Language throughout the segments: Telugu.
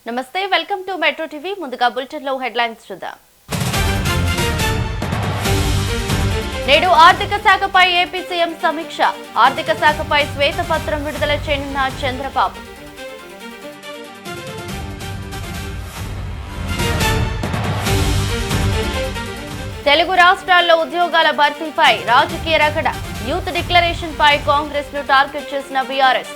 నమస్తే వెల్కమ్ టు మెట్రో టీవీ ముందుగా బులెటిన్ లో హెడ్లైన్స్ చూద్దాం. నేడు ఆర్థిక శాఖపై ఏపీ సీఎం సమీక్ష. ఆర్థిక శాఖపై శ్వేతపత్రం విడుదల చేయనున్న చంద్రబాబు. తెలుగు రాష్ట్రాల్లో ఉద్యోగాల భర్తీపై రాజకీయ రగడ. యూత్ డిక్లరేషన్ పై కాంగ్రెస్ ను టార్గెట్ చేసిన బీఆర్ఎస్.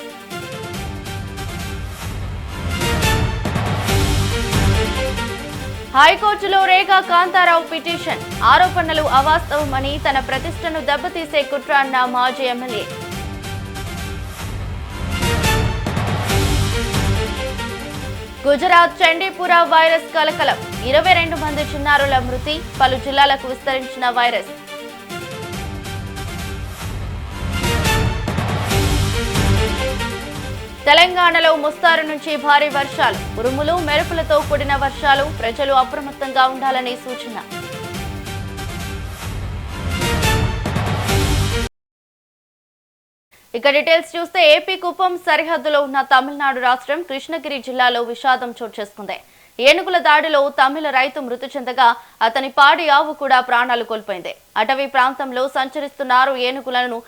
హైకోర్టులో రేఖా కాంతారావు పిటిషన్. ఆరోపణలు అవాస్తవమని, తన ప్రతిష్టను దెబ్బతీసే కుట్ర అన్న మాజీ ఎమ్మెల్యే. గుజరాత్ చండీపుర వైరస్ కలకలం. 22 మంది చిన్నారుల మృతి. పలు జిల్లాలకు విస్తరించిన వైరస్. తెలంగాణలో ముస్తారు నుంచి భారీ వర్షాలు. ఉరుములు మెరుపులతో కూడిన వర్షాలు. ప్రజలు అప్రమత్తంగా ఉండాలని సూచన. ఇక డీటెయిల్స్ చూస్తే ఏపీ కుప్పం సరిహద్దులో ఉన్న తమిళనాడు రాష్ట్రం కృష్ణగిరి జిల్లాలో విషాదం చోటు చేసుకుంది. ఏనుగుల దాడిలో తమిళ రైతు మృతి చెందగా అతని పాడి ఆవు కూడా ప్రాణాలు కోల్పోయింది. అటవీ ప్రాంతంలో సంచరిస్తున్న 6 ఏనుగులను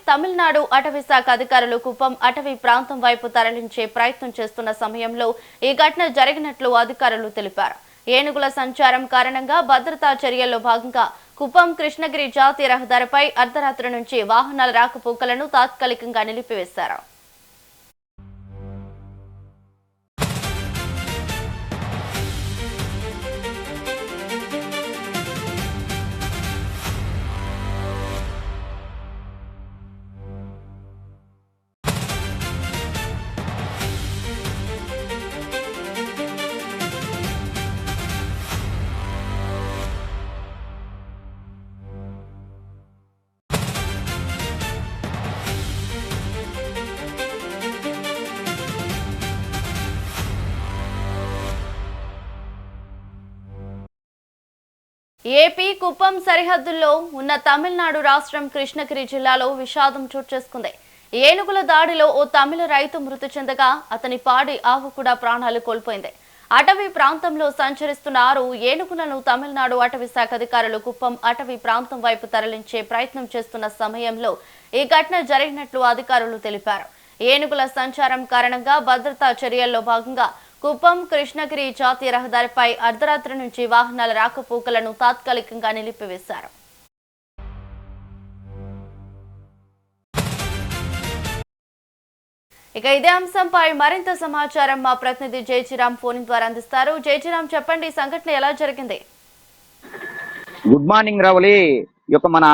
తమిళనాడు అటవీ శాఖ అధికారులు కుప్పం అటవీ ప్రాంతం వైపు తరలించే ప్రయత్నం చేస్తున్న సమయంలో ఈ ఘటన జరిగినట్లు అధికారులు తెలిపారు. ఏనుగుల సంచారం కారణంగా భద్రతా చర్యల్లో భాగంగా కుప్పం కృష్ణగిరి జాతీయ రహదారిపై అర్ధరాత్రి నుంచి వాహనాల రాకపోకలను తాత్కాలికంగా నిలిపివేశారు. ఏపీ కుప్పం సరిహద్దుల్లో ఉన్న తమిళనాడు రాష్ట్రం కృష్ణగిరి జిల్లాలో విషాదం చోటు చేసుకుంది. ఏనుగుల దాడిలో ఓ తమిళ రైతు మృతి చెందగా అతని పాడి ఆవు కూడా ప్రాణాలు కోల్పోయింది. అటవీ ప్రాంతంలో సంచరిస్తున్న 6 ఏనుగులను తమిళనాడు అటవీ శాఖ అధికారులు కుప్పం అటవీ ప్రాంతం వైపు తరలించే ప్రయత్నం చేస్తున్న సమయంలో ఈ ఘటన జరిగినట్లు అధికారులు తెలిపారు. ఏనుగుల సంచారం కారణంగా భద్రతా చర్యల్లో భాగంగా కుప్పం కృష్ణగిరి జాతీయ రహదారిపై అర్ధరాత్రి నుంచి వాహనాల రాకపోకలను తాత్కాలికంగా నిలిపివేశారు. ఇక ఇదే అంశంపై మరింత సమాచారం మా ప్రతినిధి జయచిరాం ఫోన్ ద్వారా అందిస్తారు. జయచిరాం, చెప్పండి, సంఘటన ఎలా జరిగింది? Good morning Ravuli. మన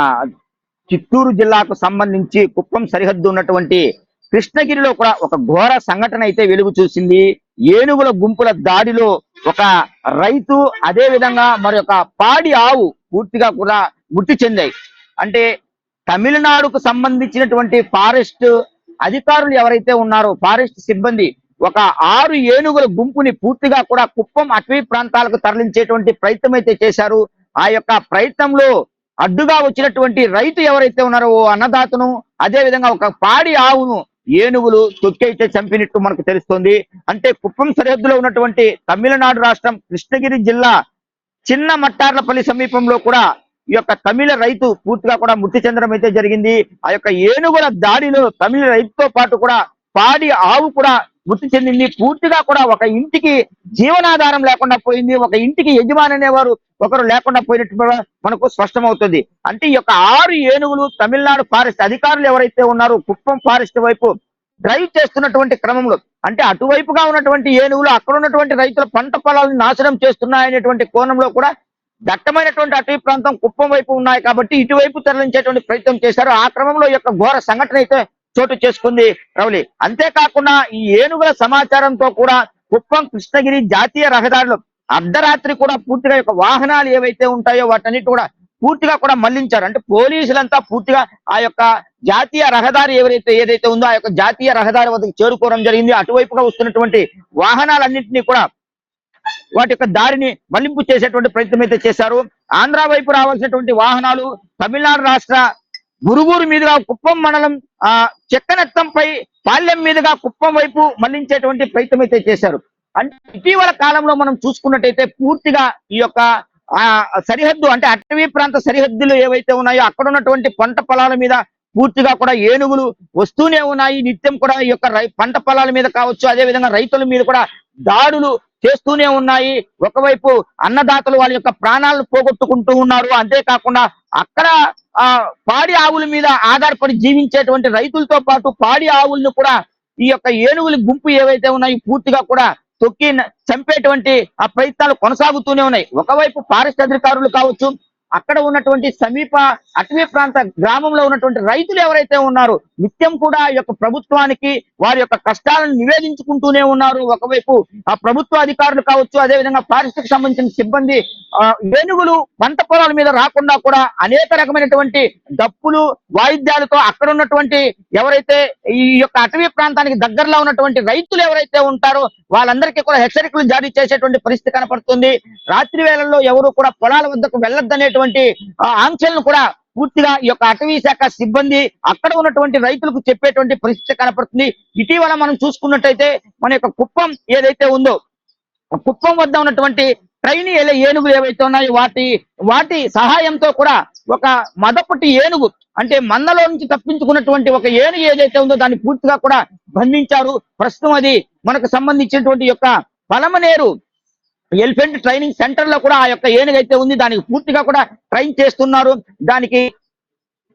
చిత్తూరు జిల్లాకు సంబంధించి కుప్పం సరిహద్దు ఉన్నటువంటి కృష్ణగిరిలో కూడా ఒక ఘోర సంఘటన అయితే వెలుగు చూసింది. ఏనుగుల గుంపుల దాడిలో ఒక రైతు, అదే విధంగా మరొక పాడి ఆవు పూర్తిగా కూడా మృతి చెందాయి. అంటే తమిళనాడుకు సంబంధించినటువంటి ఫారెస్ట్ అధికారులు ఎవరైతే ఉన్నారో, ఫారెస్ట్ సిబ్బంది ఒక 6 ఏనుగుల గుంపుని పూర్తిగా కూడా కుప్పం అటవీ ప్రాంతాలకు తరలించేటువంటి ప్రయత్నం అయితే చేశారు. ఆ యొక్క ప్రయత్నంలో అడ్డుగా వచ్చినటువంటి రైతు ఎవరైతే ఉన్నారో ఓ అన్నదాతను, అదే విధంగా ఒక పాడి ఆవును ఏనుగులు తొక్కైతే చంపినట్టు మనకు తెలుస్తోంది. అంటే కుప్పం సరిహద్దులో ఉన్నటువంటి తమిళనాడు రాష్ట్రం కృష్ణగిరి జిల్లా చిన్న మట్టార్లపల్లి సమీపంలో కూడా ఈ యొక్క తమిళ రైతు పూర్తిగా కూడా మృతి చెందడం అయితే జరిగింది. ఆ యొక్క ఏనుగుల దాడిలో తమిళ రైతుతో పాటు కూడా పాడి ఆవు కూడా మృతి చెందింది. పూర్తిగా కూడా ఒక ఇంటికి జీవనాధారం లేకుండా పోయింది. ఒక ఇంటికి యజమాని అనేవారు ఒకరు లేకుండా పోయినట్టు మనకు స్పష్టమవుతుంది. అంటే ఈ యొక్క 6 ఏనుగులు తమిళనాడు ఫారెస్ట్ అధికారులు ఎవరైతే ఉన్నారో కుప్పం ఫారెస్ట్ వైపు డ్రైవ్ చేస్తున్నటువంటి క్రమంలో, అంటే అటువైపుగా ఉన్నటువంటి ఏనుగులు అక్కడ ఉన్నటువంటి రైతుల పంట పొలాలను నాశనం చేస్తున్నాయనేటువంటి కోణంలో కూడా దట్టమైనటువంటి అటవీ ప్రాంతం కుప్పం వైపు ఉన్నాయి కాబట్టి ఇటువైపు తరలించేటువంటి ప్రయత్నం చేశారు. ఆ క్రమంలో ఈ యొక్క ఘోర సంఘటన అయితే చోటు చేసుకుంది రౌలి. అంతేకాకుండా ఈ ఏనుగుల సమాచారంతో కూడా కుప్పం కృష్ణగిరి జాతీయ రహదారిలో అర్ధరాత్రి కూడా పూర్తిగా యొక్క వాహనాలు ఏవైతే ఉంటాయో వాటన్నిటి కూడా పూర్తిగా కూడా మళ్లించారు. అంటే పోలీసులంతా పూర్తిగా ఆ యొక్క జాతీయ రహదారి ఏదైతే ఉందో ఆ యొక్క జాతీయ రహదారి వద్దకు చేరుకోవడం జరిగింది. అటువైపుగా వస్తున్నటువంటి వాహనాలన్నింటినీ కూడా వాటి యొక్క దారిని మళ్లింపు చేసేటువంటి ప్రయత్నం అయితే చేశారు. ఆంధ్ర వైపు రావాల్సినటువంటి వాహనాలు తమిళనాడు రాష్ట్ర మురుగురు మీదుగా కుప్పం మండలం చెక్కనెత్తంపై పాల్యం మీదుగా కుప్పం వైపు మళ్లించేటువంటి ప్రయత్నం అయితే చేశారు. అంటే ఇటీవల కాలంలో మనం చూసుకున్నట్టయితే పూర్తిగా ఈ యొక్క ఆ సరిహద్దు అంటే అటవీ ప్రాంత సరిహద్దులు ఏవైతే ఉన్నాయో అక్కడ ఉన్నటువంటి పంట పొలాల మీద పూర్తిగా కూడా ఏనుగులు వస్తూనే ఉన్నాయి. నిత్యం కూడా ఈ యొక్క పంట పొలాల మీద కావచ్చు, అదే విధంగా రైతుల మీద కూడా దాడులు చేస్తూనే ఉన్నాయి. ఒకవైపు అన్నదాతలు వాళ్ళ యొక్క ప్రాణాలను పోగొట్టుకుంటూ ఉన్నారు. అంతేకాకుండా అక్కడ ఆ పాడి ఆవుల మీద ఆధారపడి జీవించేటువంటి రైతులతో పాటు పాడి ఆవులను కూడా ఈ యొక్క ఏనుగుల గుంపు ఏవైతే ఉన్నాయో పూర్తిగా కూడా తొక్కి చంపేటువంటి ఆ ప్రయత్నాలు కొనసాగుతూనే ఉన్నాయి. ఒకవైపు ఫారెస్ట్ అధికారులు కావచ్చు, అక్కడ ఉన్నటువంటి సమీప అటవీ ప్రాంత గ్రామంలో ఉన్నటువంటి రైతులు ఎవరైతే ఉన్నారో నిత్యం కూడా ఈ యొక్క ప్రభుత్వానికి వారి యొక్క కష్టాలను నివేదించుకుంటూనే ఉన్నారు. ఒకవైపు ఆ ప్రభుత్వ అధికారులు కావచ్చు, అదే విధంగా ఫారెస్ట్ కి సంబంధించిన సిబ్బంది ఏనుగులు పంట పొలాల మీద రాకుండా కూడా అనేక రకమైనటువంటి డప్పులు వాయిద్యాలతో అక్కడ ఉన్నటువంటి ఎవరైతే ఈ యొక్క అటవీ ప్రాంతానికి దగ్గరలో ఉన్నటువంటి రైతులు ఎవరైతే ఉంటారో వాళ్ళందరికీ కూడా హెచ్చరికలు జారీ చేసేటువంటి పరిస్థితి కనపడుతుంది. రాత్రి వేళల్లో ఎవరు కూడా పొలాల వద్దకు వెళ్ళొద్దనేటువంటి ఆంక్షలను కూడా పూర్తిగా ఈ యొక్క అటవీ శాఖ సిబ్బంది అక్కడ ఉన్నటువంటి రైతులకు చెప్పేటువంటి పరిస్థితి కనపడుతుంది. ఇటీవల మనం చూసుకున్నట్టయితే మన యొక్క కుప్పం ఏదైతే ఉందో కుప్పం వద్ద ఉన్నటువంటి ట్రైన్ ఏనుగులు ఏవైతే ఉన్నాయో వాటి సహాయంతో కూడా ఒక మదపుటి ఏనుగు అంటే మందలో నుంచి తప్పించుకున్నటువంటి ఒక ఏనుగు ఏదైతే ఉందో దాన్ని పూర్తిగా కూడా బంధించారు. ప్రస్తుతం అది మనకు సంబంధించినటువంటి యొక్క పలమనేరు ఎలిఫెంట్ ట్రైనింగ్ సెంటర్ లో కూడా ఆ యొక్క ఏనుగు అయితే ఉంది. దానికి పూర్తిగా కూడా ట్రైన్ చేస్తున్నారు. దానికి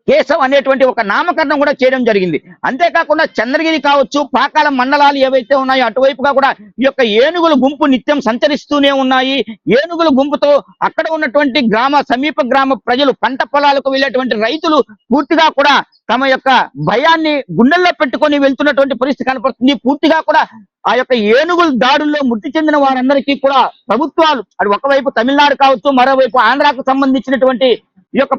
కేశవ్ అనేటువంటి ఒక నామకరణం కూడా చేయడం జరిగింది. అంతేకాకుండా చంద్రగిరి కావచ్చు, పాకాల మండలాలు ఏవైతే ఉన్నాయో అటువైపుగా కూడా ఈ యొక్క ఏనుగుల గుంపు నిత్యం సంచరిస్తూనే ఉన్నాయి. ఏనుగుల గుంపుతో అక్కడ ఉన్నటువంటి సమీప గ్రామ ప్రజలు పంట పొలాలకు వెళ్ళేటువంటి రైతులు పూర్తిగా కూడా తమ యొక్క భయాన్ని గుండెల్లో పెట్టుకొని వెళ్తున్నటువంటి పరిస్థితి కనపడుతుంది. పూర్తిగా కూడా ఆ యొక్క ఏనుగుల దాడుల్లో మృతి చెందిన వారందరికీ కూడా ప్రభుత్వాలు అది ఒకవైపు తమిళనాడు కావచ్చు, మరోవైపు ఆంధ్రాకు సంబంధించినటువంటి ఈ యొక్క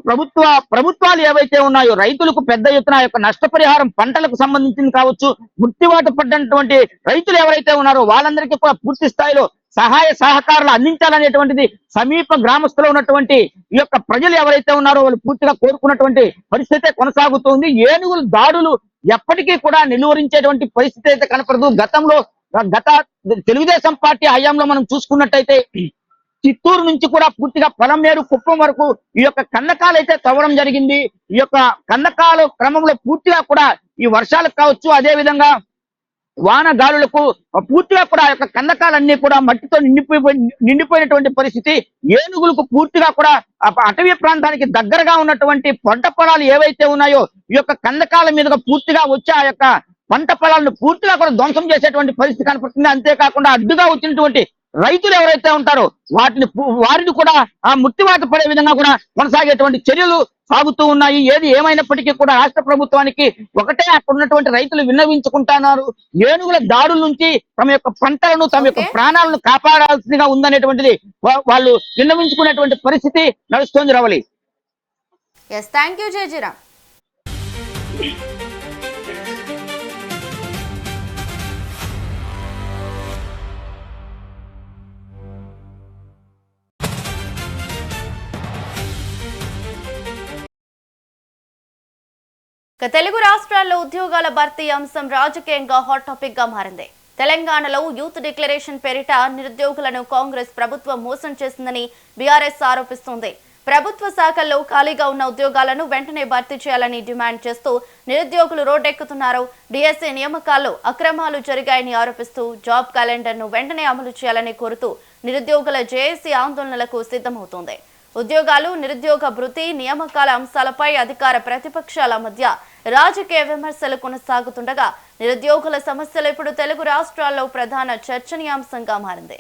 ప్రభుత్వాలు ఏవైతే ఉన్నాయో రైతులకు పెద్ద ఎత్తున యొక్క నష్టపరిహారం పంటలకు సంబంధించింది కావచ్చు, మృత్యువాత పడ్డటువంటి రైతులు ఎవరైతే ఉన్నారో వాళ్ళందరికీ కూడా పూర్తి స్థాయిలో సహాయ సహకారాలు అందించాలనేటువంటిది సమీప గ్రామస్తులో ఉన్నటువంటి ఈ యొక్క ప్రజలు ఎవరైతే ఉన్నారో వాళ్ళు పూర్తిగా కోరుకున్నటువంటి పరిస్థితి కొనసాగుతుంది. ఏనుగుల దాడులు ఎప్పటికీ కూడా నిలువరించేటువంటి పరిస్థితి అయితే కనపడదు. గత తెలుగుదేశం పార్టీ హయాంలో మనం చూసుకున్నట్టయితే చిత్తూరు నుంచి కూడా పూర్తిగా పొలంనేరు కుప్పం వరకు ఈ యొక్క కందకాలు అయితే తవ్వడం జరిగింది. ఈ యొక్క కందకాల క్రమంలో పూర్తిగా కూడా ఈ వర్షాలకు కావచ్చు, అదే విధంగా వాన గాలులకు పూర్తిగా కూడా ఆ యొక్క కందకాలన్నీ కూడా మట్టితో నిండిపోయినటువంటి పరిస్థితి. ఏనుగులకు పూర్తిగా కూడా అటవీ ప్రాంతానికి దగ్గరగా ఉన్నటువంటి పంట పొలాలు ఏవైతే ఉన్నాయో ఈ యొక్క కందకాల మీదుగా పూర్తిగా వచ్చి ఆ యొక్క పంట పొలాలను పూర్తిగా కూడా ధ్వంసం చేసేటువంటి పరిస్థితి కనపడుతుంది. అంతేకాకుండా అడ్డుగా వచ్చినటువంటి రైతులు ఎవరైతే ఉంటారో వారిని కూడా ఆ మృత్యువాత పడే విధంగా కూడా కొనసాగేటువంటి చర్యలు సాగుతూ ఉన్నాయి. ఏది ఏమైనప్పటికీ కూడా రాష్ట్ర ప్రభుత్వానికి ఒకటే అక్కడ ఉన్నటువంటి రైతులు విన్నవించుకుంటున్నారు. ఏనుగుల దాడుల నుంచి తమ యొక్క పంటలను తమ యొక్క ప్రాణాలను కాపాడాల్సిందిగా ఉందనేటువంటిది వాళ్ళు విన్నవించుకునేటువంటి పరిస్థితి నడుస్తోంది. రవలి. Thank you Jayajiram. తెలుగు రాష్ట్రాల్లో ఉద్యోగాల భర్తీ అంశం రాజకీయంగా హాట్ టాపిక్ గా మారింది. తెలంగాణలో యూత్ డిక్లరేషన్ పేరిట నిరుద్యోగులను కాంగ్రెస్ ప్రభుత్వం మోసం చేసిందని బీఆర్ఎస్ ఆరోపిస్తోంది. ప్రభుత్వ శాఖల్లో ఖాళీగా ఉన్న ఉద్యోగాలను వెంటనే భర్తీ చేయాలని డిమాండ్ చేస్తూ నిరుద్యోగులు రోడ్డెక్కుతున్నారు. డిఎస్సీ నియామకాల్లో అక్రమాలు జరిగాయని ఆరోపిస్తూ జాబ్ క్యాలెండర్ను వెంటనే అమలు చేయాలని కోరుతూ నిరుద్యోగుల జేఏసీ ఆందోళనలకు సిద్ధమవుతోంది. ఉద్యోగాలు, నిరుద్యోగ భృతి, నియామకాల అంశాలపై అధికార ప్రతిపక్షాల మధ్య రాజకీయ విమర్శలు కొనసాగుతుండగా నిరుద్యోగుల సమస్యలు ఇప్పుడు తెలుగు రాష్ట్రాల్లో ప్రధాన చర్చనీయాంశంగా మారింది.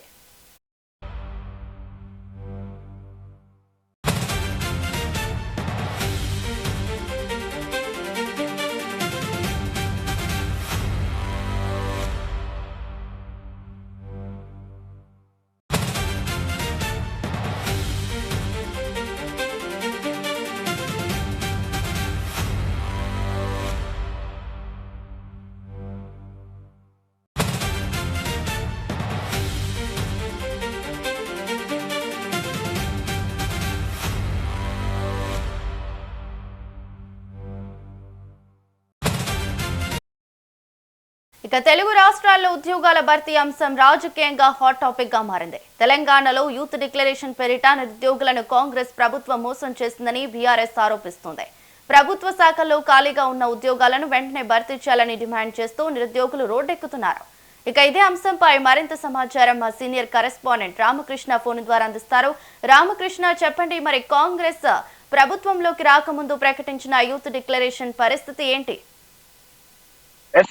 ఇక తెలుగు రాష్ట్రాల్లో ఉద్యోగాల భర్తీ అంశం రాజకీయంగా హాట్ టాపిక్ గా మారింది. తెలంగాణలో యూత్ డిక్లరేషన్ పేరిట నిరుద్యోగులను కాంగ్రెస్ ప్రభుత్వం మోసం చేసిందని బీఆర్ఎస్ ఆరోపిస్తోంది. ప్రభుత్వ శాఖల్లో ఖాళీగా ఉన్న ఉద్యోగాలను వెంటనే భర్తీ చేయాలని డిమాండ్ చేస్తూ నిరుద్యోగులు రోడ్డెక్కుతున్నారు. ఇక ఇదే అంశంపై మరింత సమాచారం మా సీనియర్ కరెస్పాండెంట్ రామకృష్ణ ఫోన్ ద్వారా అందిస్తారు. రామకృష్ణ, చెప్పండి, మరి కాంగ్రెస్ ప్రభుత్వంలోకి రాకముందు ప్రకటించిన యూత్ డిక్లరేషన్ పరిస్థితి ఏంటి?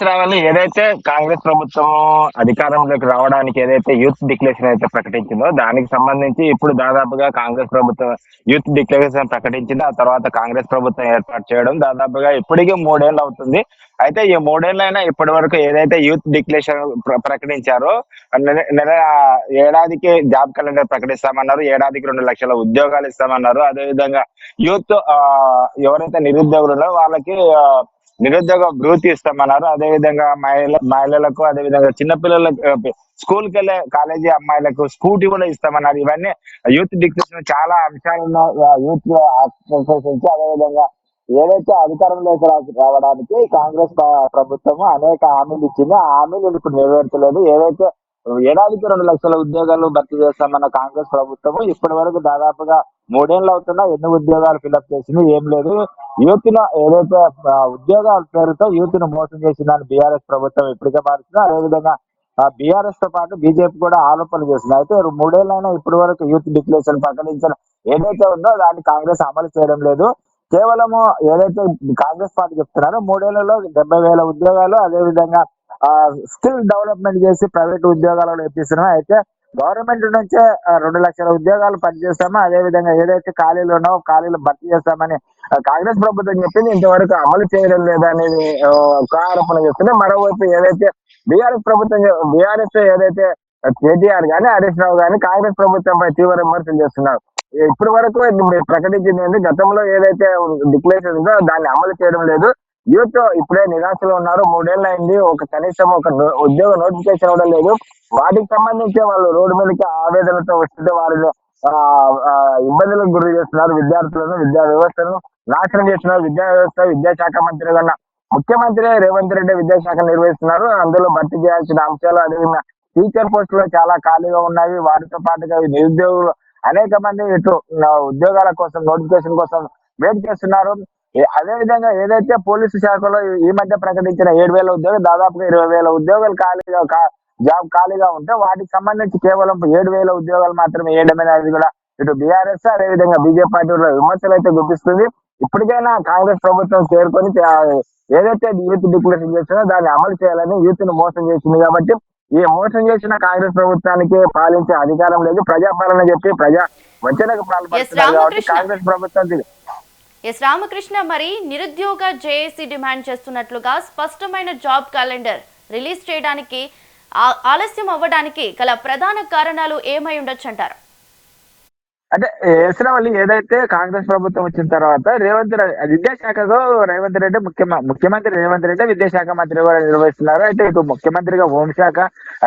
రావాలి. ఏదైతే కాంగ్రెస్ ప్రభుత్వం అధికారంలోకి రావడానికి ఏదైతే యూత్ డిక్లరేషన్ అయితే ప్రకటించిందో దానికి సంబంధించి ఇప్పుడు దాదాపుగా కాంగ్రెస్ ప్రభుత్వం యూత్ డిక్లరేషన్ ప్రకటించింది. ఆ తర్వాత కాంగ్రెస్ ప్రభుత్వం ఏర్పాటు చేయడం దాదాపుగా ఇప్పటికీ 3 ఏళ్ళు అవుతుంది. అయితే ఈ 3 ఏళ్ళైనా ఇప్పటి వరకు ఏదైతే యూత్ డిక్లరేషన్ ప్రకటించారో ఏడాదికి జాబ్ క్యాలెండర్ ప్రకటిస్తామన్నారు, ఏడాదికి 2 లక్షల ఉద్యోగాలు ఇస్తామన్నారు. అదేవిధంగా యూత్ ఎవరైతే నిరుద్యోగులు ఉన్నారో వాళ్ళకి నిరుద్యోగ భృతి ఇస్తామన్నారు. అదేవిధంగా మహిళలకు, అదేవిధంగా చిన్నపిల్లలకు, స్కూల్కి వెళ్ళే కాలేజీ అమ్మాయిలకు స్కూటీ కూడా ఇస్తామన్నారు. ఇవన్నీ యూత్ డిక్లరేషన్ చాలా అంశాలను యూత్ ఆకర్షించి అదేవిధంగా ఏదైతే అధికారంలోకి రావడానికి కాంగ్రెస్ ప్రభుత్వం అనేక హామీలు ఇచ్చిందో ఆ హామీలు ఇప్పుడు నెరవేర్చలేదు. ఏదైతే ఏడాదికి 2 లక్షల ఉద్యోగాలు భర్తీ చేస్తామన్న కాంగ్రెస్ ప్రభుత్వం ఇప్పటి వరకు దాదాపుగా 3 ఏళ్ళు అవుతున్నా ఎన్ని ఉద్యోగాలు ఫిల్అప్ చేసింది ఏం లేదు. యూత్ ను ఏదైతే ఉద్యోగాల పేరుతో యూత్ ను మోసం చేసిందని బీఆర్ఎస్ ప్రభుత్వం ఇప్పటికే మారుతుంది. అదేవిధంగా బీఆర్ఎస్ తో పాటు బీజేపీ కూడా ఆరోపణలు చేసింది. అయితే 3 ఏళ్ళైనా ఇప్పటి వరకు యూత్ డిక్లరేషన్ ప్రకటించిన ఏదైతే ఉందో దాన్ని కాంగ్రెస్ అమలు చేయడం లేదు. కేవలము ఏదైతే కాంగ్రెస్ పార్టీ చెప్తున్నారో 3 ఏళ్లలో 70,000 ఉద్యోగాలు, అదేవిధంగా స్కిల్ డెవలప్మెంట్ చేసి ప్రైవేట్ ఉద్యోగాలలో ఇప్పిస్తున్నాం. అయితే గవర్నమెంట్ నుంచే 2 లక్షల ఉద్యోగాలు పనిచేస్తామో అదేవిధంగా ఏదైతే ఖాళీలు ఉన్నావో ఖాళీలు భర్తీ చేస్తామని కాంగ్రెస్ ప్రభుత్వం చెప్పింది, ఇంతవరకు అమలు చేయడం లేదనేది ఒక ఆరోపణ చేస్తుంది. మరోవైపు ఏదైతే బీఆర్ఎస్ ఏదైతే కేటీఆర్ గానీ హరీష్ రావు గానీ కాంగ్రెస్ ప్రభుత్వంపై తీవ్ర విమర్శలు చేస్తున్నారు. ఇప్పటి వరకు ప్రకటించింది ఏంటి, గతంలో ఏదైతే డిక్లరేషన్ ఉందో దాన్ని అమలు చేయడం లేదు. యూత్ ఇప్పుడే నిరాశలో ఉన్నారు. 3 ఏళ్ళు అయింది, కనీసం ఒక ఉద్యోగ నోటిఫికేషన్ కూడా లేదు. వాటికి సంబంధించి వాళ్ళు రోడ్డు మీదకి ఆవేదనతో వస్తుంటే వారిని ఇబ్బందులకు గురి చేస్తున్నారు. విద్యార్థులను, విద్యా వ్యవస్థను నాశనం చేస్తున్నారు. విద్యాశాఖ మంత్రి కన్నా ముఖ్యమంత్రి రేవంత్ రెడ్డి విద్యాశాఖ నిర్వహిస్తున్నారు. అందులో భర్తీ చేయాల్సిన అంశాలు అదేవిధంగా టీచర్ పోస్టులు చాలా ఖాళీగా ఉన్నాయి. వాటితో పాటుగా నిరుద్యోగులు అనేక మంది ఇటు ఉద్యోగాల కోసం నోటిఫికేషన్ కోసం వెయిట్ చేస్తున్నారు. అదేవిధంగా ఏదైతే పోలీసు శాఖలో ఈ మధ్య ప్రకటించిన 7,000 ఉద్యోగాలు దాదాపుగా 20,000 ఉద్యోగాలు జాబ్ ఖాళీగా ఉంటే వాటికి సంబంధించి కేవలం 7,000 ఉద్యోగాలు మాత్రమే వేయడం అనేది కూడా ఇటు బీఆర్ఎస్ అదేవిధంగా బీజేపీ పార్టీ విమర్శలు అయితే గుర్తిస్తుంది. ఇప్పటికైనా కాంగ్రెస్ ప్రభుత్వం చేరుకొని ఏదైతే యూత్ డిక్లరేషన్ చేస్తుందో దాన్ని అమలు చేయాలని యూత్ ను మోసం చేసింది. కాబట్టి ఈ మోసం చేసిన కాంగ్రెస్ ప్రభుత్వానికి పాలించే అధికారం లేదు. ప్రజాపాలన చెప్పి ప్రజా వంచనకు పాల్పడుతున్నారు కాబట్టి కాంగ్రెస్ ప్రభుత్వం. ఎస్ రామకృష్ణ, మరి నిరుద్యోగ జేఏసీ డిమాండ్ చేస్తున్నట్లుగా స్పష్టమైన జాబ్ క్యాలెండర్ రిలీజ్ చేయడానికి ఆలస్యం అవ్వడానికి గల ప్రధాన కారణాలు ఏమై ఉండొచ్చు అంటారు? అంటే ఎస్రావల్లి ఏదైతే కాంగ్రెస్ ప్రభుత్వం వచ్చిన తర్వాత విద్యాశాఖలో రేవంత్ రెడ్డి ముఖ్యమంత్రి రేవంత్ రెడ్డి విద్యాశాఖ మంత్రి కూడా నిర్వహిస్తున్నారు. అయితే ఇటు ముఖ్యమంత్రిగా హోంశాఖ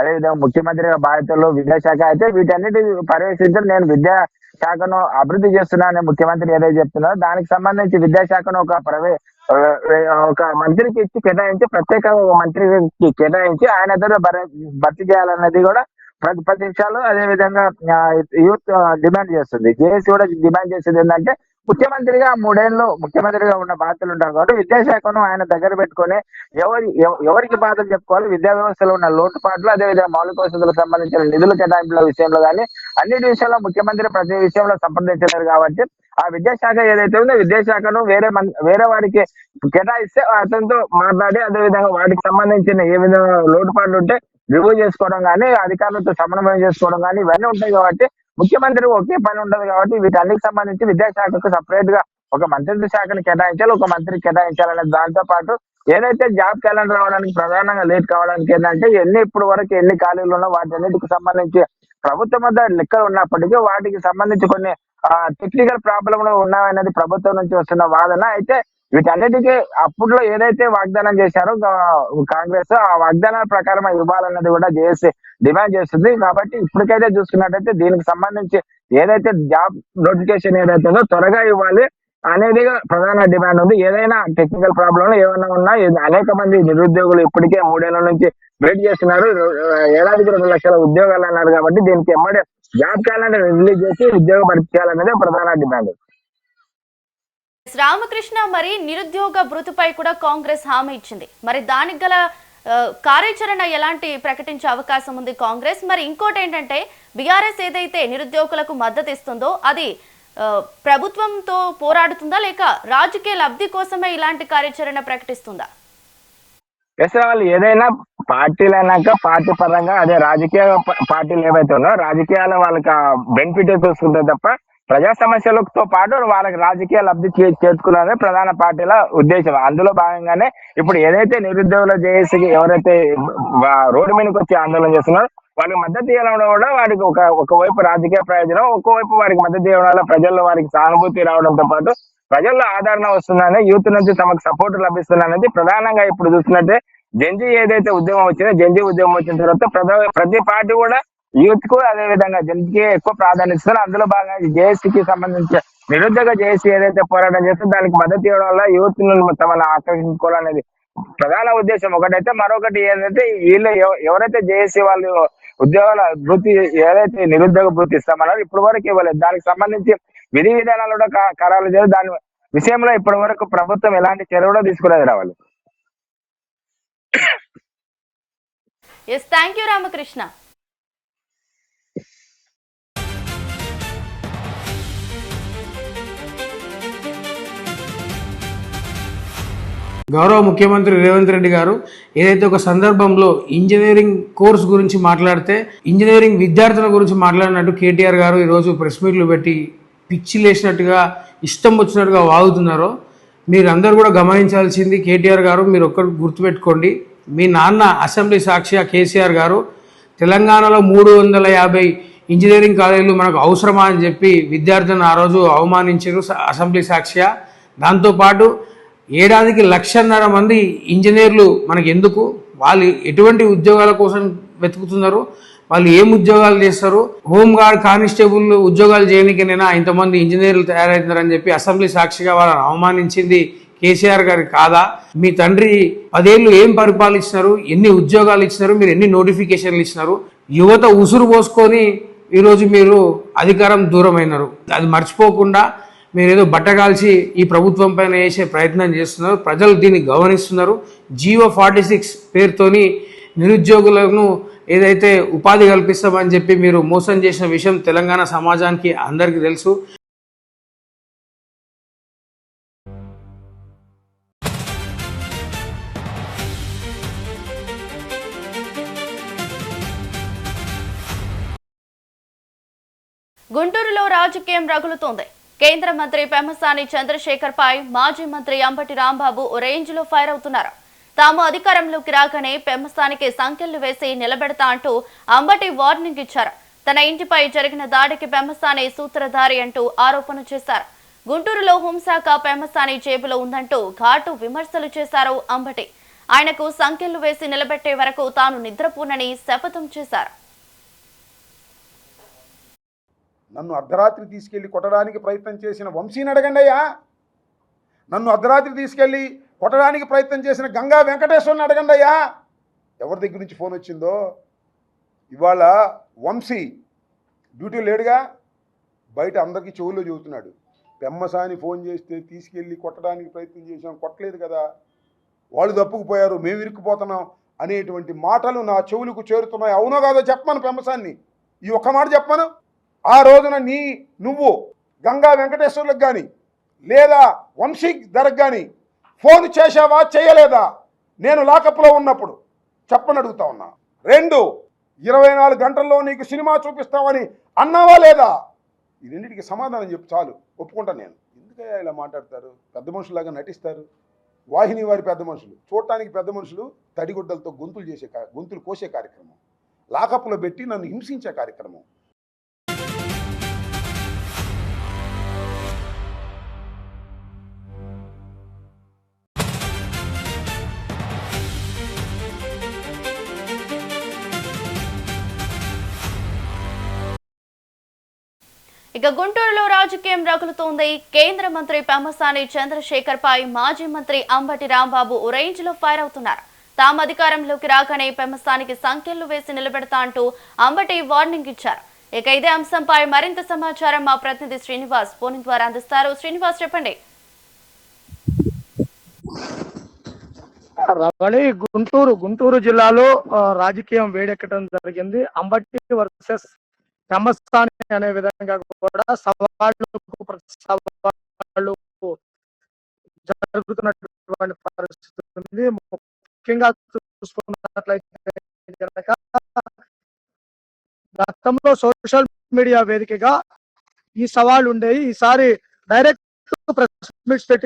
అదేవిధంగా ముఖ్యమంత్రిగా బాధ్యతలు విద్యాశాఖ అయితే వీటన్నిటి పర్యవేక్షించడం నేను విద్యాశాఖను అభివృద్ధి చేస్తున్నానని ముఖ్యమంత్రి ఏదైతే చెప్తున్నారో దానికి సంబంధించి విద్యాశాఖను ఒక మంత్రికి ఇచ్చి కేటాయించి ప్రత్యేక మంత్రికి కేటాయించి ఆయన ద్వారా భర్తీ చేయాలన్నది కూడా ప్రతిపక్షాలు అదేవిధంగా యూత్ డిమాండ్ చేస్తుంది. జేఏసీ కూడా డిమాండ్ చేసేది ఏంటంటే ముఖ్యమంత్రిగా 3 ఏళ్ళు ముఖ్యమంత్రిగా ఉన్న బాధ్యతలు ఉంటారు కాబట్టి విద్యాశాఖను ఆయన దగ్గర పెట్టుకొని ఎవరికి బాధలు చెప్పుకోవాలి, విద్యా వ్యవస్థలో ఉన్న లోటుపాట్లు అదేవిధంగా మౌలిక వసతులకు సంబంధించిన నిధుల కేటాయింపుల విషయంలో కానీ అన్నిటి విషయంలో ముఖ్యమంత్రి ప్రతి విషయంలో సంప్రదించలేరు. కాబట్టి ఆ విద్యాశాఖ ఏదైతే ఉందో విద్యాశాఖను వేరే వారికి కేటాయిస్తే అతనితో మాట్లాడి అదేవిధంగా వాటికి సంబంధించిన ఏ విధంగా లోటుపాట్లు ఉంటే రివ్యూ చేసుకోవడం కానీ అధికారులతో సమన్వయం చేసుకోవడం కానీ ఇవన్నీ ఉంటాయి. కాబట్టి ముఖ్యమంత్రి ఒకే పని ఉండదు కాబట్టి వీటన్నిటికి సంబంధించి విద్యాశాఖకు సపరేట్ గా ఒక మంత్రిత్వ శాఖను కేటాయించాలి, ఒక మంత్రికి కేటాయించాలనే దాంతో పాటు ఏదైతే జాబ్ క్యాలెండర్ రావడానికి ప్రధానంగా లేట్ కావడానికి ఏంటంటే ఇప్పుడు వరకు ఎన్ని ఖాళీలు ఉన్నా వాటి అన్నిటికి సంబంధించి ప్రభుత్వం వద్ద లెక్కలు ఉన్నప్పటికీ వాటికి సంబంధించి కొన్ని టెక్నికల్ ప్రాబ్లంలు ఉన్నాయనేది ప్రభుత్వం నుంచి వస్తున్న వాదన. అయితే వీటన్నిటికీ అప్పట్లో ఏదైతే వాగ్దానం చేశారో కాంగ్రెస్ ఆ వాగ్దానాల ప్రకారం ఇవ్వాలన్నది కూడా జేఏసీ డిమాండ్ చేస్తుంది. కాబట్టి ఇప్పటికైతే చూసుకున్నట్టయితే దీనికి సంబంధించి ఏదైతే జాబ్ నోటిఫికేషన్ ఏదైతే ఉందో త్వరగా ఇవ్వాలి అనేది ప్రధాన డిమాండ్ ఉంది. ఏదైనా టెక్నికల్ ప్రాబ్లంలు ఏమైనా ఉన్నా అనేక మంది నిరుద్యోగులు ఇప్పటికే 3 ఏళ్ల నుంచి బ్రేక్ చేస్తున్నారు. ఏడాదికి 2 లక్షల ఉద్యోగాలు అన్నారు కాబట్టి దీనికి ఎమ్మడే జాబ్ క్యాలెండర్ రిలీజ్ చేసి ఉద్యోగ భర్తీ చేయాలనేది ప్రధాన డిమాండ్. రామకృష్ణ, మరి నిరుద్యోగ భృతిపై కూడా కాంగ్రెస్ హామీ ఇచ్చింది. మరి దానికి గల కార్యాచరణ ఎలాంటి ప్రకటించే అవకాశం ఉంది కాంగ్రెస్? మరి ఇంకోటి ఏంటంటే, బీఆర్ఎస్ ఏదైతే నిరుద్యోగులకు మద్దతు ఇస్తుందో అది ప్రభుత్వంతో పోరాడుతుందా లేక రాజకీయ లబ్ధి కోసమే ఇలాంటి కార్యాచరణ ప్రకటిస్తుందా? వాళ్ళు ఏదైనా పార్టీలు అయినాక పార్టీ పరంగా అదే రాజకీయ పార్టీలు ఏవైతే ఉన్నాయో రాజకీయాల వాళ్ళకి బెనిఫిట్ చూసుకుంటే తప్ప ప్రజా సమస్యలతో పాటు వాళ్ళకి రాజకీయ లబ్ధి చేర్చుకున్నదే ప్రధాన పార్టీల ఉద్దేశం. అందులో భాగంగానే ఇప్పుడు ఏదైతే నిరుద్యోగుల జేఏసీకి ఎవరైతే రోడ్డు మీదకి వచ్చి ఆందోళన చేస్తున్నారో వారికి మద్దతు ఇవ్వడం కూడా వారికి ఒకవైపు రాజకీయ ప్రయోజనం, ఒకవైపు వారికి మద్దతు ఇవ్వడం వల్ల ప్రజల్లో వారికి సానుభూతి రావడంతో పాటు ప్రజల్లో ఆదరణ వస్తుందని, యూత్ నుంచి తమకు సపోర్ట్ లభిస్తుందనేది ప్రధానంగా ఇప్పుడు చూస్తున్నట్టే. జంజీ ఏదైతే ఉద్యమం వచ్చిందో జంజీ ఉద్యమం వచ్చిన తర్వాత ప్రతి పార్టీ కూడా యూత్ కు అదే విధంగా జంజీకి ఎక్కువ ప్రాధాన్యత ఇస్తారు. అందులో భాగంగా జేఏసీకి సంబంధించి నిరుద్యోగ జేఏసీ ఏదైతే పోరాటం చేస్తే దానికి మద్దతు ఇవ్వడం వల్ల యూత్ తమను ఆకర్షించుకోవాలనేది ప్రధాన ఉద్దేశం ఒకటైతే. మరొకటి ఏంటంటే వీళ్ళు ఎవరైతే జేఏసీ వాళ్ళు ఉద్యోగాల భృతి ఏదైతే నిరుద్యోగ భృతి ఇస్తామన్నారో ఇప్పటి వరకు ఇవ్వలేదు. దానికి సంబంధించి విధి విధానాలు కూడా ఖరారు చేయాలి. దాని విషయంలో ఇప్పటి వరకు ప్రభుత్వం ఎలాంటి చర్య కూడా తీసుకోలేదు రావాలి. Thank you Ramakrishna. గౌరవ ముఖ్యమంత్రి రేవంత్ రెడ్డి గారు ఏదైతే ఒక సందర్భంలో ఇంజనీరింగ్ కోర్స్ గురించి మాట్లాడితే ఇంజనీరింగ్ విద్యార్థుల గురించి మాట్లాడినట్టు కేటీఆర్ గారు ఈరోజు ప్రెస్ మీట్లు పెట్టి పిచ్చి లేచినట్టుగా ఇష్టం వచ్చినట్టుగా వాగుతున్నారో మీరందరూ కూడా గమనించాల్సింది. కేటీఆర్ గారు మీరు ఒక్కరు గుర్తుపెట్టుకోండి, మీ నాన్న అసెంబ్లీ సాక్షిగా కేసీఆర్ గారు తెలంగాణలో 350 ఇంజనీరింగ్ కాలేజీలు మనకు అవసరమా అని చెప్పి విద్యార్థులను ఆ రోజు అవమానించారు అసెంబ్లీ సాక్షిగా. దాంతోపాటు ఏడాదికి 1,50,000 మంది ఇంజనీర్లు మనకి ఎందుకు, వాళ్ళు ఎటువంటి ఉద్యోగాల కోసం వెతుకుతున్నారు, వాళ్ళు ఏం ఉద్యోగాలు చేస్తారు, హోంగార్డ్ కానిస్టేబుల్ ఉద్యోగాలు చేయడానికైనా ఇంతమంది ఇంజనీర్లు తయారవుతున్నారని చెప్పి అసెంబ్లీ సాక్షిగా వాళ్ళని అవమానించింది కేసీఆర్ గారు కాదా? మీ తండ్రి 10 ఏళ్ళు ఏం పరిపాలించినారు, ఎన్ని ఉద్యోగాలు ఇచ్చినారు, మీరు ఎన్ని నోటిఫికేషన్లు ఇచ్చినారు? యువత ఉసురు పోసుకొని ఈరోజు మీరు అధికారం దూరమైనారు. అది మర్చిపోకుండా మీరు ఏదో బట్టగాల్చి ఈ ప్రభుత్వం పైన వేసే ప్రయత్నం చేస్తున్నారు. ప్రజలు దీన్ని గమనిస్తున్నారు. జీవో 46 పేరుతోని నిరుద్యోగులను ఏదైతే ఉపాధి కల్పిస్తామని చెప్పి మీరు మోసం చేసిన విషయం తెలంగాణ సమాజానికి అందరికీ తెలుసు. గుంటూరులో రాజకీయం రగులుతోంది. కేంద్ర మంత్రి పెమ్మసాని చంద్రశేఖర్ పై మాజీ మంత్రి అంబటి రాంబాబు ఓ రేంజ్ లో ఫైర్ అవుతున్నారు. తాము అధికారంలోకి రాగానే పెమ్మసానికి సంకెళ్లు వేసి నిలబెడతా అంటూ అంబటి వార్నింగ్ ఇచ్చారు. తన ఇంటిపై జరిగిన దాడికి పెమ్మసాని సూత్రధారి అంటూ ఆరోపణ చేశారు. గుంటూరులో హోంశాఖ పెమ్మసాని జేబులో ఉందంటూ ఘాటు విమర్శలు చేశారు అంబటి. ఆయనకు సంకెళ్లు వేసి నిలబెట్టే వరకు తాను నిద్రపోనని శపథం చేశారు. నన్ను అర్ధరాత్రి తీసుకెళ్లి కొట్టడానికి ప్రయత్నం చేసిన వంశీని అడగండి అయ్యా. నన్ను అర్ధరాత్రి తీసుకెళ్లి కొట్టడానికి ప్రయత్నం చేసిన గంగా వెంకటేశ్వరుని అడగండి అయ్యా. ఎవరి దగ్గర నుంచి ఫోన్ వచ్చిందో. ఇవాళ వంశీ డ్యూటీ లేడుగా, బయట అందరికీ చెవుల్లో చెబుతున్నాడు. పెమ్మసాని ఫోన్ చేస్తే తీసుకెళ్ళి కొట్టడానికి ప్రయత్నం చేసాం, కొట్టలేదు కదా, వాళ్ళు తప్పుకుపోయారు, మేము ఇరుక్కుపోతున్నాం అనేటువంటి మాటలు నా చెవులకు చేరుతున్నాయి. అవునో కాదో చెప్పమను పెమ్మసాన్ని. ఈ ఒక్క మాట చెప్పమను. ఆ రోజున నువ్వు గంగా వెంకటేశ్వర్లకు కానీ లేదా వంశీ ధరకు కానీ ఫోన్ చేశావా చేయలేదా? నేను లాకప్లో ఉన్నప్పుడు చెప్పని అడుగుతా ఉన్నా. 24 గంటల్లో నీకు సినిమా చూపిస్తామని అన్నావా లేదా? ఈ రెండింటికి సమాధానం చెప్పు చాలు, ఒప్పుకుంటాను నేను. ఎందుకయ్యా ఇలా మాట్లాడతారు? పెద్ద మనుషులాగా నటిస్తారు. వాహిని వారి పెద్ద మనుషులు, చూడటానికి పెద్ద మనుషులు, తడిగుడ్డలతో గొంతులు కోసే కార్యక్రమం, లాకప్లో పెట్టి నన్ను హింసించే కార్యక్రమం. ఇక గుంటూరులో రాజకీయం రగులుతోంది. కేంద్ర మంత్రి పెమ్మసాని చంద్రశేఖర్ పై మాజీ మంత్రి అంబటి రాంబాబు ఓ రేంజ్ లో ఫైర్ అవుతున్నారు. తాము అధికారంలోకి రాగానే పెమ్మసానికి సంఖ్యలు వేసి నిలబెడతా అంటూ అంబటి వార్నింగ్ ఇచ్చారు. ఇక ఇదే అంశంపై మరింత సమాచారం మా ప్రతినిధి శ్రీనివాస్ ఫోన్ ద్వారా అందిస్తారు. శ్రీనివాస్, చెప్పండి. రవళి గుంటూరు జిల్లాలో రాజకీయం వేడెక్కడం జరిగింది. అంబటి వర్సెస్ పెమ్మసాని అనే విధంగా కూడా సవాళ్ళు జరుగుతున్నటువంటి పరిస్థితి ఉంది. ముఖ్యంగా చూసుకున్నట్లయితే కనుక గతంలో సోషల్ మీడియా వేదికగా ఈ సవాళ్ళు ఉండేవి. ఈసారి డైరెక్ట్ ప్రెస్ మీట్స్ పెట్టి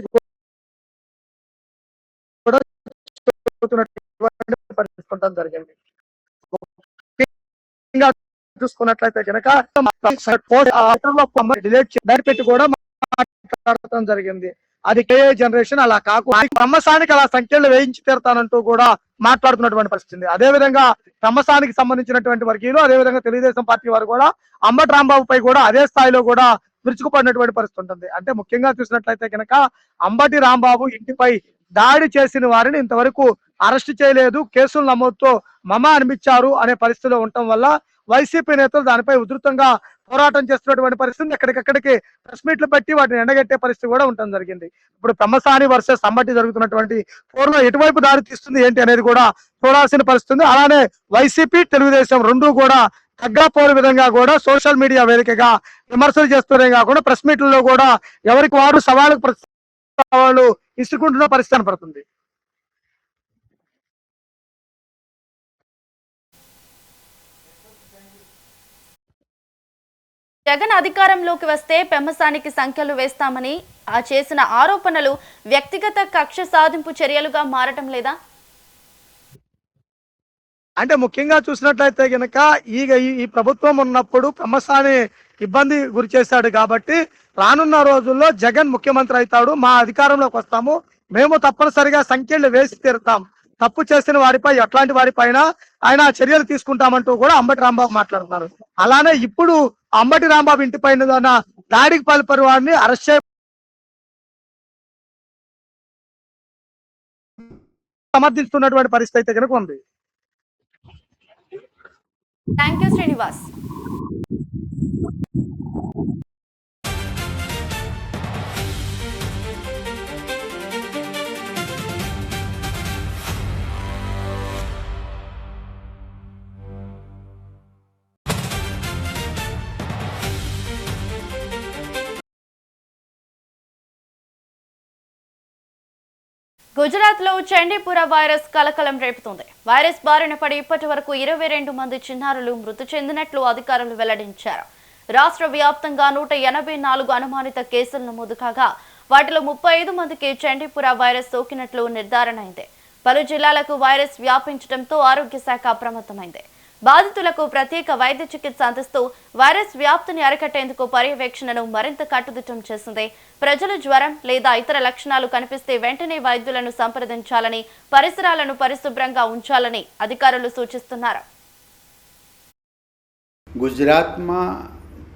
కూడా పరిస్థితి జరిగింది. చూసుకున్నట్లయితే కనుక డిలీట్ పెట్టి కూడా మాట్లాడటం జరిగింది. అది కేఏ జనరేషన్ అలా కాకుండా పెమ్మసానికి అలా సంఖ్యలు వేయించి తీరుతానంటూ కూడా మాట్లాడుతున్నటువంటి పరిస్థితి. అదే విధంగా పెమ్మసానికి సంబంధించినటువంటి వర్గీయులు, అదే విధంగా తెలుగుదేశం పార్టీ వారు కూడా అంబటి రాంబాబుపై కూడా అదే స్థాయిలో కూడా విరుచుకుపడినటువంటి పరిస్థితి ఉంటుంది. అంటే ముఖ్యంగా చూసినట్లయితే కనుక అంబటి రాంబాబు ఇంటిపై దాడి చేసిన వారిని ఇంతవరకు అరెస్ట్ చేయలేదు, కేసులు నమోదుతో అనిపించారు అనే పరిస్థితిలో ఉండటం వల్ల వైసీపీ నేతలు దానిపై ఉధృతంగా పోరాటం చేస్తున్నటువంటి పరిస్థితి. ఎక్కడికక్కడికి ప్రెస్ మీట్లు పెట్టి వాటిని ఎండగట్టే పరిస్థితి కూడా ఉండటం జరిగింది. ఇప్పుడు పెమ్మసాని వర్సెస్ అంబటి జరుగుతున్నటువంటి పోరులో ఎటువైపు దారి తీస్తుంది ఏంటి అనేది కూడా చూడాల్సిన పరిస్థితి. అలానే వైసీపీ తెలుగుదేశం రెండూ కూడా తగ్గపోని విధంగా కూడా సోషల్ మీడియా వేదికగా విమర్శలు చేస్తూనే కాకుండా ప్రెస్ మీట్లలో కూడా ఎవరికి వారు సవాళ్ళు ఇసుకుంటున్న పరిస్థితి కనపడుతుంది. జగన్ అధికారంలోకి వస్తే పెమ్మసానికి సంఖ్యలు వేస్తామని చేసిన ఆరోపణలు వ్యక్తిగత కక్ష సాధింపు చర్యలుగా మారటం లేదా? అంటే ముఖ్యంగా చూసినట్లయితే కనుక ఈ ప్రభుత్వం ఉన్నప్పుడు పెమ్మసాని ఇబ్బంది గురి చేశాడు కాబట్టి రానున్న రోజుల్లో జగన్ ముఖ్యమంత్రి అవుతాడు, మా అధికారంలోకి వస్తాము, మేము తప్పనిసరిగా సంఖ్యలు వేసి తీరుతాం, తప్పు చేసిన వారిపై ఎట్లాంటి వారిపైన ఆయన చర్యలు తీసుకుంటామంటూ కూడా అంబటి రాంబాబు మాట్లాడుతున్నారు. అలానే ఇప్పుడు అంబటి రాంబాబు ఇంటిపైన దాడికి పాల్పడిన వారిని అరెస్ట్ సమర్థిస్తున్నటువంటి పరిస్థితి అయితే కనుక ఉంది. Thank you Srinivas. గుజరాత్ లో చండీపుర వైరస్ కలకలం రేపుతోంది. వైరస్ బారిన పడి ఇప్పటి వరకు 22 మంది చిన్నారులు మృతి చెందినట్లు అధికారులు వెల్లడించారు. రాష్ట్ర వ్యాప్తంగా 184 అనుమానిత కేసులు నమోదు కాగా వాటిలో 35 మందికి చండీపుర వైరస్ సోకినట్లు నిర్ధారణ అయింది. పలు జిల్లాలకు వైరస్ వ్యాపించడంతో ఆరోగ్య శాఖ అప్రమత్తమైంది. బాధితులకు ప్రత్యేక వైద్య చికిత్స అందిస్తూ వైరస్ వ్యాప్తిని అరికట్టేందుకు పర్యవేక్షణను మరింత కట్టుదిట్టం చేసింది. ప్రజలు జ్వరం లేదా ఇతర లక్షణాలు కనిపిస్తే వెంటనే వైద్యులను సంప్రదించాలని, పరిసరాలను పరిశుభ్రంగా ఉంచాలని అధికారులు సూచిస్తున్నారు. ગુજરાતમાં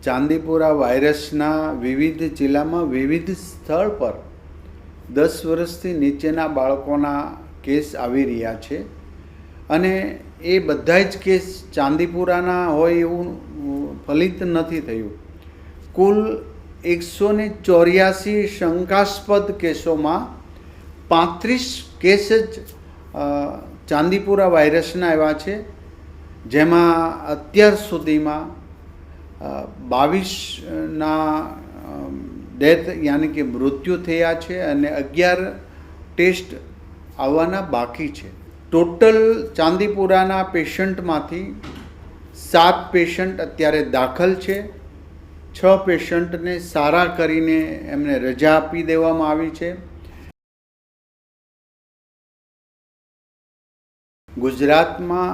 ચાંદીપુરા વાયરસના વિવિધ જિલ્લામાં વિવિધ સ્થળ પર 10 વર્ષથી નીચેના બાળકોના કેસ આવી રહ્યા છે અને એ બધા જ કેસ ચાંદીપુરાના હોય એવું ફલિત નથી થયું. કુલ 184 શંકાસ્પદ કેસોમાં 35 કેસ જ ચાંદીપુરા વાયરસના આવ્યા છે, જેમાં અત્યાર સુધીમાં 22ના ડેથ યાની કે મૃત્યુ થયા છે અને 11 ટેસ્ટ આવવાના બાકી છે. ટોટલ ચાંદીપુરાના પેશન્ટમાંથી 7 પેશન્ટ અત્યારે દાખલ છે. 6 પેશન્ટને સારા કરીને એમને રજા આપી દેવામાં આવી છે. ગુજરાતમાં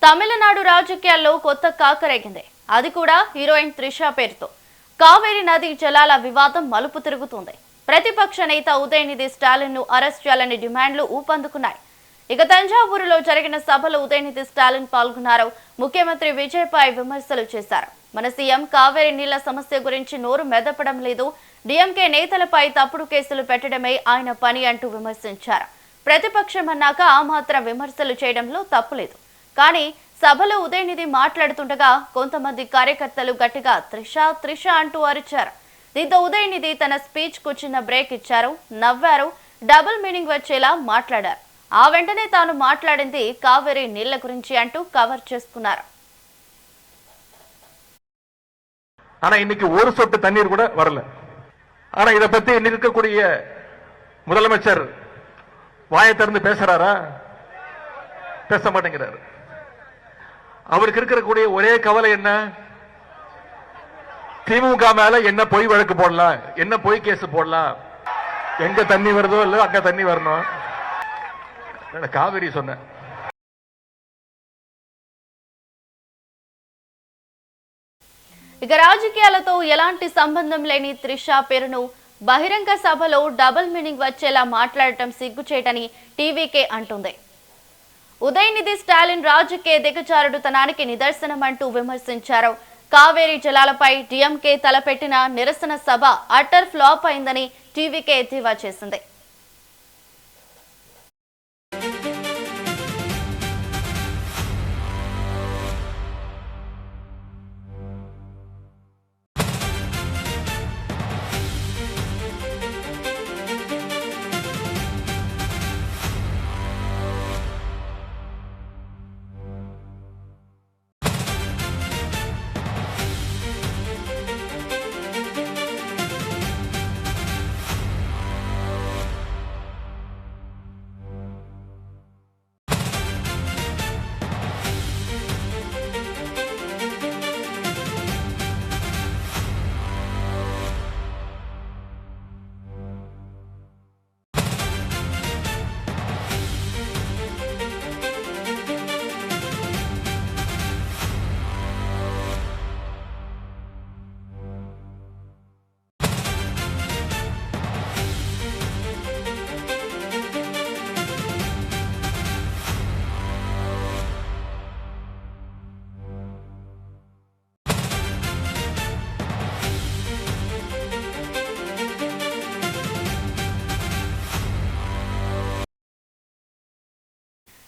తమిళనాడు రాజకీయాల్లో కొత్త కాకరేగింది. అది కూడా హీరోయిన్ త్రిష పేరుతో. కావేరీ నది జలాల వివాదం మలుపు తిరుగుతుంది. ప్రతిపక్ష నేత ఉదయనిధి స్టాలిన్ ను అరెస్ట్ చేయాలని డిమాండ్లు ఊపందుకున్నాయి. ఇక తంజావూరులో జరిగిన సభలో ఉదయనిధి స్టాలిన్ పాల్గొన్నారు. ముఖ్యమంత్రి విజయ్ పై విమర్శలు చేశారు. మన సీఎం కావేరీ నీళ్ల సమస్య గురించి నోరు మెదపడం లేదు, డీఎంకే నేతలపై తప్పుడు కేసులు పెట్టడమే ఆయన పని అంటూ విమర్శించారు. ప్రతిపక్షం అన్నాక ఆ మాత్రం విమర్శలు చేయడంలో తప్పులేదు. కానీ సభలో ఉదయనిధి మాట్లాడుతుండగా కొంతమంది కార్యకర్తలు గట్టిగా త్రిష త్రిష అంటూ అరిచారు. దీంతో ఉదయనిధి తన స్పీచ్ కు చిన్న బ్రేక్ ఇచ్చారు, నవ్వారు, డబుల్ మీనింగ్ వచ్చేలా మాట్లాడారు. ఆ వెంటనే తాను మాట్లాడింది కావేరీ నీళ్ల గురించి అంటూ కవర్ చేసుకున్నారు. ஆனா இன்னைக்கு ஒரு சொட்டு தண்ணீர் கூட வரல. ஆனா இதை பத்தி இருக்கக்கூடிய முதலமைச்சர் வாயை திறந்து பேசுறாரா? பேச மாட்டேங்கிறாரு. அவருக்கு இருக்கக்கூடிய ஒரே கவலை என்ன? திமுக மேல என்ன பொய் வழக்கு போடலாம், என்ன பொய் கேஸ் போடலாம், எங்க தண்ணி வருதோ இல்ல அங்க தண்ணி வரணும். காவிரி சொன்ன ఇక రాజకీయాలతో ఎలాంటి సంబంధం లేని త్రిష పేరును బహిరంగ సభలో డబుల్ మీనింగ్ వచ్చేలా మాట్లాడటం సిగ్గుచేటని టీవీకే అంటుంది. ఉదయనిధి స్టాలిన్ రాజకీయ దిగజారుడుతనానికి నిదర్శనం అంటూ విమర్శించారు. కావేరీ జలాలపై డీఎంకే తలపెట్టిన నిరసన సభ అటర్ ఫ్లాప్ అయిందని టీవీకే ఎద్దేవా చేసింది.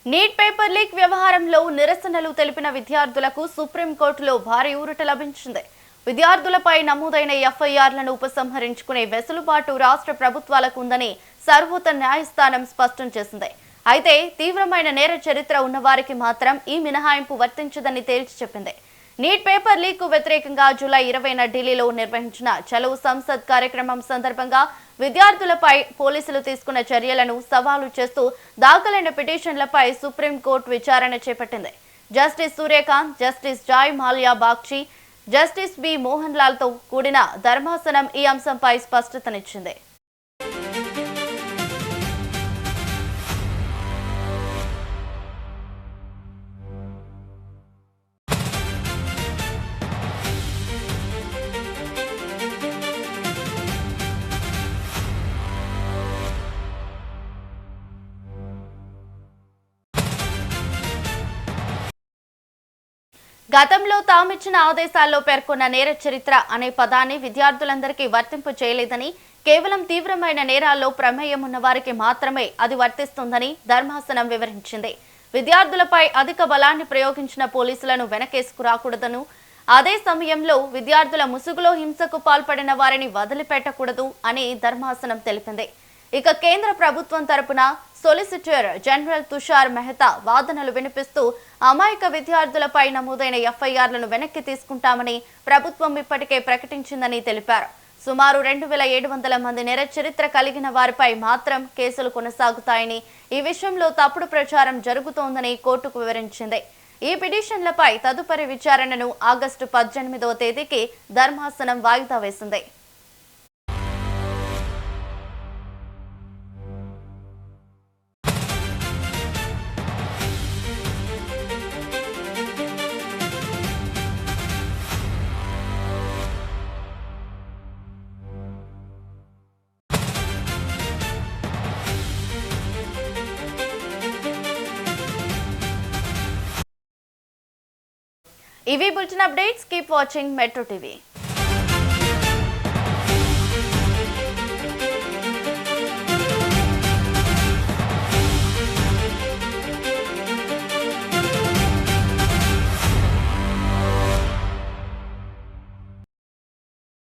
నీట్ పేపర్ లీక్ వ్యవహారంలో నిరసనలు తెలిపిన విద్యార్థులకు సుప్రీంకోర్టులో భారీ ఊరట లభించింది. విద్యార్థులపై నమోదైన ఎఫ్ఐఆర్లను ఉపసంహరించుకునే వెసులుబాటు రాష్ట్ర ప్రభుత్వాలకు ఉందని సర్వోన్నత న్యాయస్థానం స్పష్టం చేసింది. అయితే తీవ్రమైన నేర చరిత్ర ఉన్నవారికి మాత్రం ఈ మినహాయింపు వర్తించదని తేల్చి చెప్పింది. నీట్ పేపర్ లీక్ కు వ్యతిరేకంగా జూలై 20న ఢిల్లీలో నిర్వహించిన చలో సంసద్ కార్యక్రమం సందర్భంగా విద్యార్థులపై పోలీసులు తీసుకున్న చర్యలను సవాలు చేస్తూ దాఖలైన పిటిషన్లపై సుప్రీంకోర్టు విచారణ చేపట్టింది. Justice Surya Kant, justice Joymalya Bagchi, justice B Mohan Lal తో కూడిన ధర్మాసనం ఈ అంశంపై స్పష్టతనిచ్చింది. గతంలో తామిచ్చిన ఆదేశాల్లో పేర్కొన్న నేర చరిత్ర అనే పదాన్ని విద్యార్థులందరికీ వర్తింపు చేయలేదని, కేవలం తీవ్రమైన నేరాల్లో ప్రమేయం ఉన్న వారికి మాత్రమే అది వర్తిస్తుందని ధర్మాసనం వివరించింది. విద్యార్థులపై అధిక బలాన్ని ప్రయోగించిన పోలీసులను వెనకేసుకురాకూడదను, అదే సమయంలో విద్యార్థుల ముసుగులో హింసకు పాల్పడిన వారిని వదిలిపెట్టకూడదు అని ధర్మాసనం తెలిపింది. ఇక కేంద్ర ప్రభుత్వం తరపున సొలిసిటర్ జనరల్ తుషార్ మెహతా వాదనలు వినిపిస్తూ అమాయక విద్యార్థులపై నమోదైన ఎఫ్ఐఆర్లను వెనక్కి తీసుకుంటామని ప్రభుత్వం ఇప్పటికే ప్రకటించిందని తెలిపారు. సుమారు 2700 మంది నేర చరిత్ర కలిగిన వారిపై మాత్రం కేసులు కొనసాగుతాయని, ఈ విషయంలో తప్పుడు ప్రచారం జరుగుతోందని కోర్టుకు వివరించింది. ఈ పిటిషన్లపై తదుపరి విచారణను ఆగస్టు 18వ తేదీకి ధర్మాసనం వాయిదా వేసింది. ఇవి bulletin updates. Keep watching metro TV.